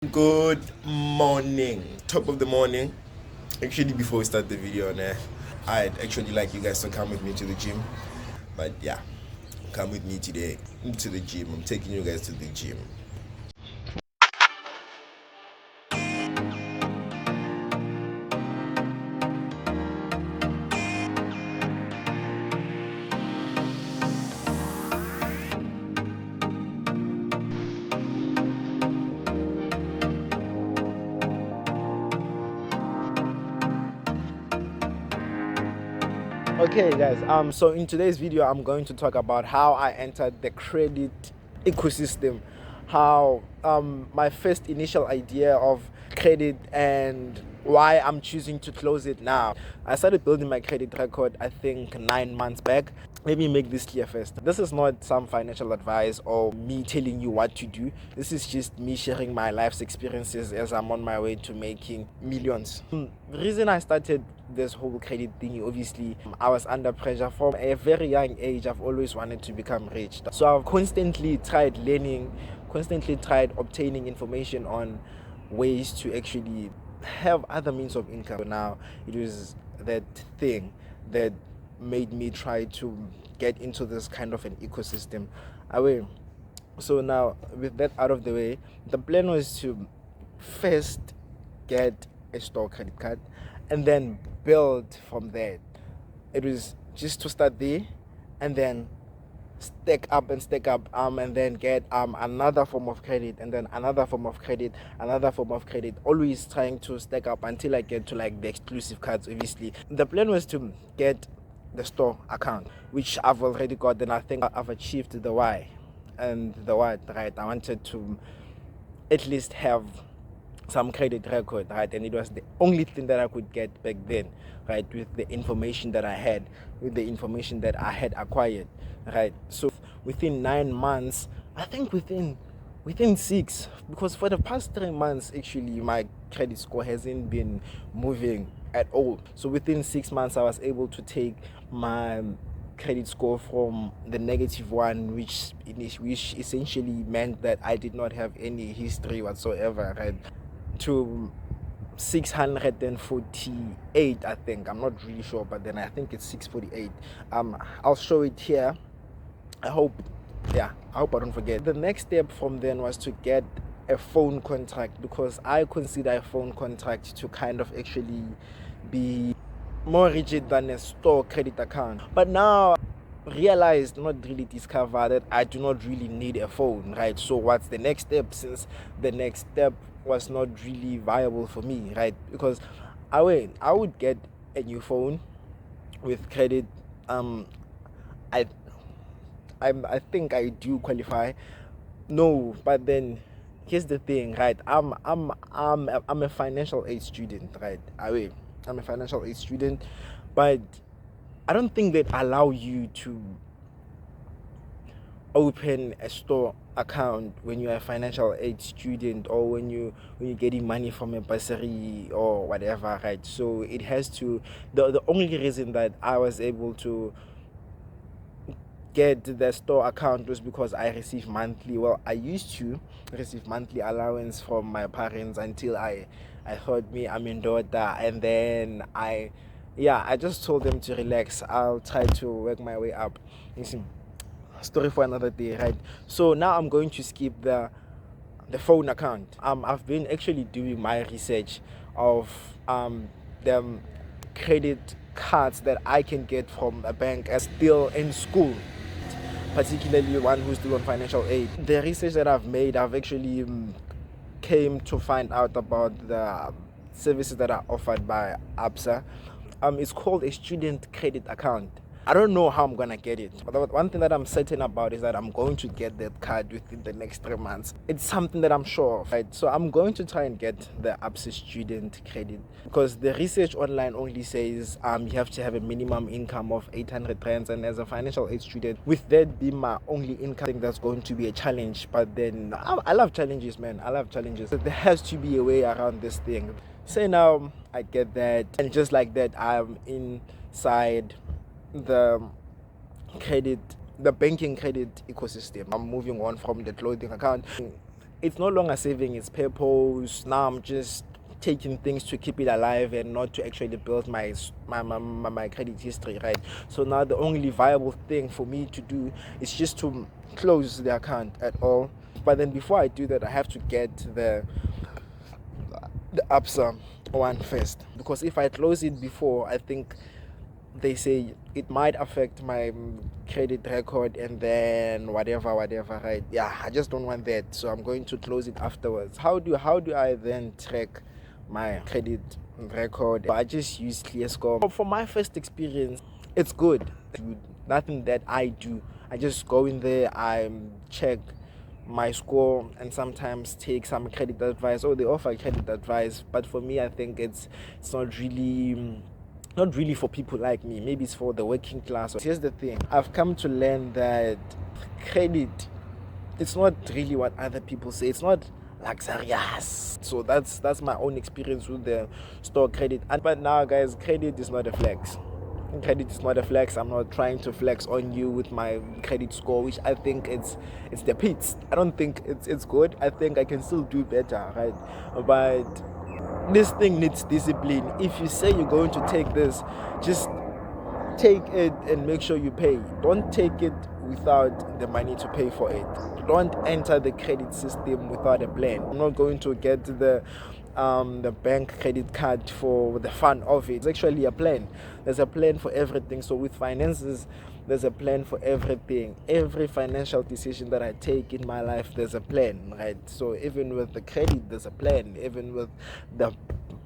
Good morning, top of the morning. Actually, before we start the video, I'd actually like you guys to come with me to the gym. But yeah, come with me today to the gym. I'm taking you guys to the gym. Okay guys, so in today's video I'm going to talk about how I entered the credit ecosystem, how my first initial idea of credit and why I'm choosing to close it now. I started building my credit record I think 9 months back. Let me make this clear first. This is not some financial advice or me telling you what to do. This is just me sharing my life's experiences as I'm on my way to making millions. The reason I started this whole credit thing, obviously, I was under pressure from a very young age. I've always wanted to become rich. So I've constantly tried learning, constantly tried obtaining information on ways to actually have other means of income. So now it was that thing that made me try to get into this kind of an ecosystem. Away. So now with that out of the way, the plan was to first get a store credit card and then build from there. It was just to start there and then stack up and then get another form of credit and then another form of credit, always trying to stack up until I get to like the exclusive cards. Obviously the plan was to get the store account, which I've already got, and I think I've achieved the why and the what, right? I wanted to at least have some credit record, right? And it was the only thing that I could get back then, right? With the information that I had, with the information that I had acquired, right? So within 9 months, I think within 6, because for the past 3 months actually my credit score hasn't been moving at all. So within 6 months I was able to take my credit score from the -1, which essentially meant that I did not have any history whatsoever, right, to 648. I think, I'm not really sure, but then I think it's 648. I'll show it here. I hope I don't forget. The next step from then was to get a phone contract, because I consider a phone contract to kind of actually be more rigid than a store credit account. But now realized, not really discover, that I do not really need a phone, right? So what's the next step, since the next step was not really viable for me, right? Because I would get a new phone with credit. I I think I do qualify. No, but then here's the thing, right? I'm a financial aid student, right? I'm a financial aid student, but I don't think they allow you to open a store account when you're a financial aid student, or when you're getting money from a bursary or whatever, right? So it has to, the only reason that I was able to get the store account was because I receive monthly, well, I used to receive monthly allowance from my parents until I thought I'm in daughter, and then I just told them to relax, I'll try to work my way up. You see, story for another day, right? So now I'm going to skip the phone account. I've been actually doing my research of the credit cards that I can get from a bank as still in school, particularly one who's still on financial aid. The research that I've made, I've actually came to find out about the services that are offered by ABSA. It's called a student credit account. I don't know how I'm gonna get it, but one thing that I'm certain about is that I'm going to get that card within the next 3 months. It's something that I'm sure of, right? So I'm going to try and get the ABSA student credit, because the research online only says you have to have a minimum income of 800 rands, and as a financial aid student, with that being my only income, I think that's going to be a challenge. But then I love challenges, man. I love challenges. So there has to be a way around this thing. Say now I get that, and just like that, I'm inside the banking credit ecosystem. I'm moving on from the clothing account. it's no longer serving its purpose. Now I'm just taking things to keep it alive and not to actually build my credit history, right? So now the only viable thing for me to do is just to close the account at all. But then before I do that, I have to get the ABSA one first, because if I close it before, I think they say it might affect my credit record and then whatever, right? Yeah, I just don't want that, so I'm going to close it afterwards. How do I then track my credit record? I just use ClearScore. For my first experience, it's good. Nothing that I do, I just go in there, I check my score, and sometimes take some credit advice, or they offer credit advice. But for me, I think it's not really for people like me. Maybe it's for the working class. Here's the thing, I've come to learn that credit, it's not really what other people say. It's not luxurious. So that's my own experience with the store credit. But now, guys, credit is not a flex. Credit is not a flex. I'm not trying to flex on you with my credit score, which I think it's the pits. I don't think it's good. I think I can still do better, right? But this thing needs discipline. If you say you're going to take this, just take it and make sure you pay. Don't take it without the money to pay for it. Don't enter the credit system without a plan. I'm not going to get the bank credit card for the fun of it. It's actually a plan. There's a plan for everything. So with finances, there's a plan for everything. Every financial decision that I take in my life, there's a plan, right? So even with the credit, there's a plan. Even with the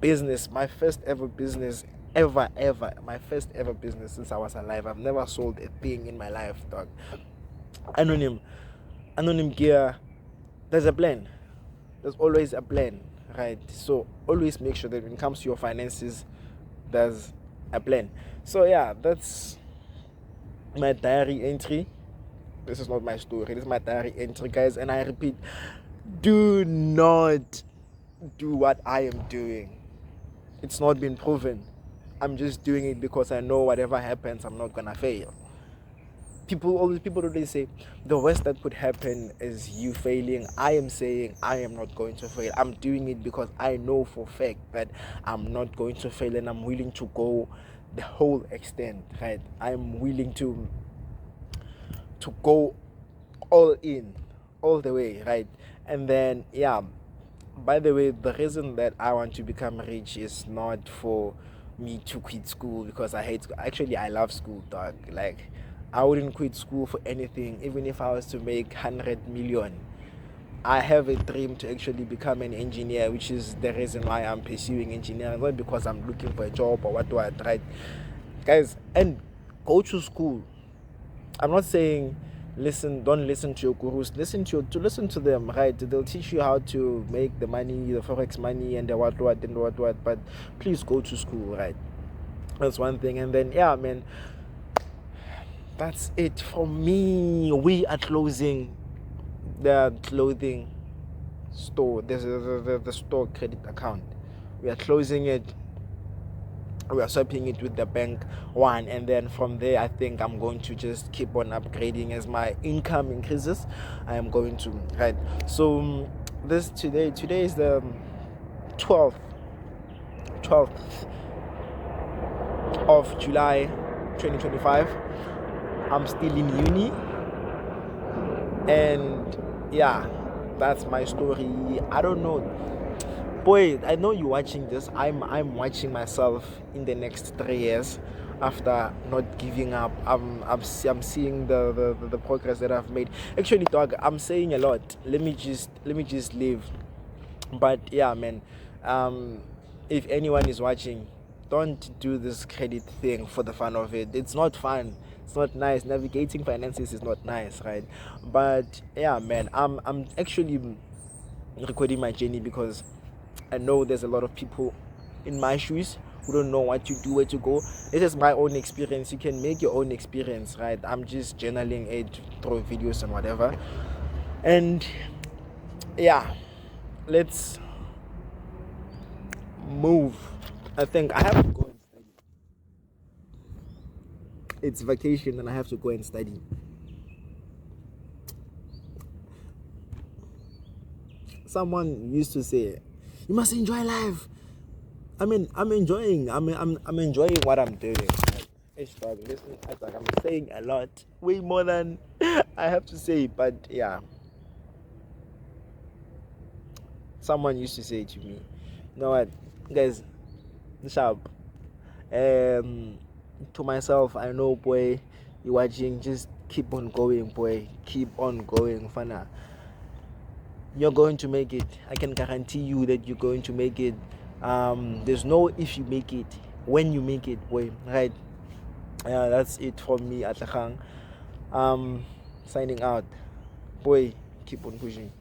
business, my first ever business, my first ever business since I was alive, I've never sold a thing in my life, dog. Anonym gear, there's a plan. There's always a plan, right? So always make sure that when it comes to your finances, there's a plan. So yeah, that's my diary entry. This is not my story, this is my diary entry, guys. And I repeat, do not do what I am doing. It's not been proven. I'm just doing it because I know whatever happens, I'm not gonna fail. People always say the worst that could happen is you failing. I am saying I am not going to fail. I'm doing it because I know for a fact that I'm not going to fail, and I'm willing to go the whole extent, right? I'm willing to go all in, all the way, right? And then, yeah, by the way, the reason that I want to become rich is not for me to quit school because I hate school. Actually, I love school, dog. Like, I wouldn't quit school for anything, even if I was to make 100 million. I have a dream to actually become an engineer, which is the reason why I'm pursuing engineering, not because I'm looking for a job or what, right? Guys, and go to school. I'm not saying don't listen to your gurus. Listen to them, right? They'll teach you how to make the money, the forex money, and the what. But please go to school, right? That's one thing. And then, yeah, man, that's it for me. We are closing the clothing store. There's the store credit account. We are closing it. We are swapping it with the bank one, and then from there I think I'm going to just keep on upgrading as my income increases. I am going to, right? So today is the 12th of July 2025. I'm still in uni, and yeah, that's my story. I don't know, boy, I know you're watching this. I'm watching myself in the next 3 years after not giving up. I'm seeing the progress that I've made. Actually, dog, I'm saying a lot. Let me just leave. But yeah, man, if anyone is watching, don't do this credit thing for the fun of it. It's not fun. It's not nice. Navigating finances is not nice, right? But yeah, man, I'm actually recording my journey because I know there's a lot of people in my shoes who don't know what to do, where to go. This is my own experience. You can make your own experience, right? I'm just journaling it through videos and whatever. And yeah, let's move. I think I have to go and study. It's vacation and I have to go and study. someone used to say, you must enjoy life. I mean, I'm enjoying what I'm doing. It's dog, listen, it's like I'm saying a lot, way more than I have to say, but yeah. Someone used to say to me, you know what, guys, sharp. To myself, I know, boy, you watching, just keep on going, boy, keep on going, fana. You're going to make it. I can guarantee you that you're going to make it. There's no if you make it, when you make it, boy, right? Yeah, that's it from me, Atlakang. Signing out, boy, keep on pushing.